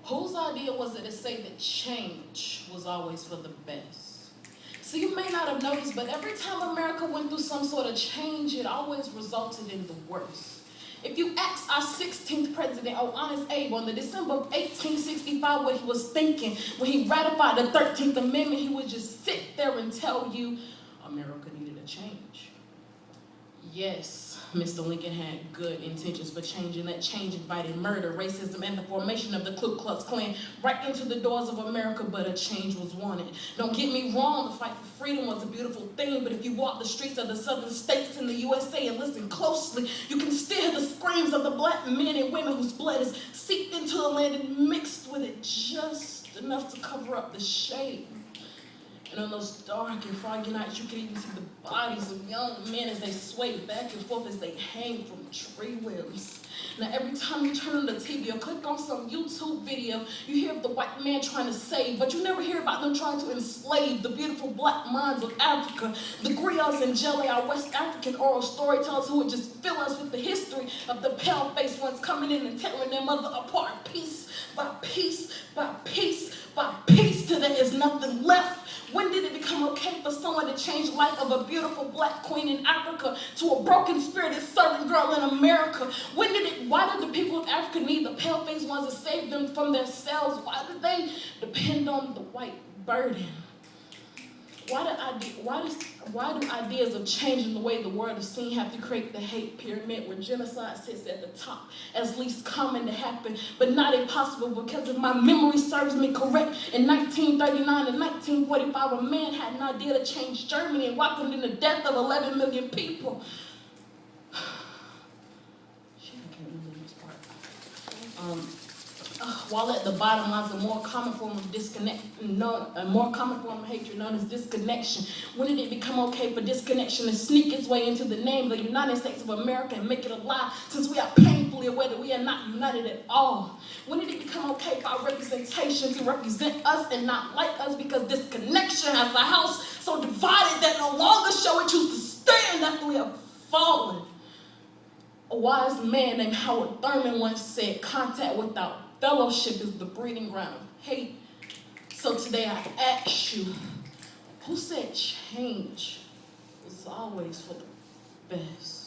Whose idea was it to say that change was always for the best? So you may not have noticed, but every time America went through some sort of change, it always resulted in the worst. If you ask our 16th president, Honest Abe, on the December of 1865 what he was thinking when he ratified the 13th Amendment, he would just sit there and tell you, America needed a change. Yes, Mr. Lincoln had good intentions for changing. That change invited murder, racism, and the formation of the Ku Klux Klan right into the doors of America, but a change was wanted. Don't get me wrong, the fight for freedom was a beautiful thing, but if you walk the streets of the southern states in the USA and listen closely, you can still hear the screams of the black men and women whose blood is seeped into the land and mixed with it just enough to cover up the shade. And on those dark and foggy nights, you can even see the bodies of young men as they sway back and forth as they hang from tree limbs. Now, every time you turn on the TV or click on some YouTube video, you hear of the white man trying to save, but you never hear about them trying to enslave the beautiful black minds of Africa. The griots and jelly, our West African oral storytellers who would just fill us with the history of the pale-faced ones coming in and tearing their mother apart piece by piece by piece by piece till there is nothing left. When did it become okay for someone to change the life of a beautiful black queen in Africa to a broken-spirited servant girl in America? Why did the people of Africa need the pale-faced ones to save them from themselves? Why did they depend on the white burden? Why do ideas of changing the way the world is seen have to create the hate pyramid where genocide sits at the top as least common to happen, but not impossible? Because if my memory serves me correct, in 1939 and 1945, a man had an idea to change Germany and welcomed in the death of 11 million people. Shit, I can't remember this part. While at the bottom lies a more common form of hatred known as disconnection. When did it become okay for disconnection to sneak its way into the name of the United States of America and make it a lie, since we are painfully aware that we are not united at all? When did it become okay for our representation to represent us and not like us, because disconnection has a house so divided that no longer shall we choose to stand after we have fallen? A wise man named Howard Thurman once said, contact without fellowship is the breeding ground of hate. So today I ask you, who said change is always for the best?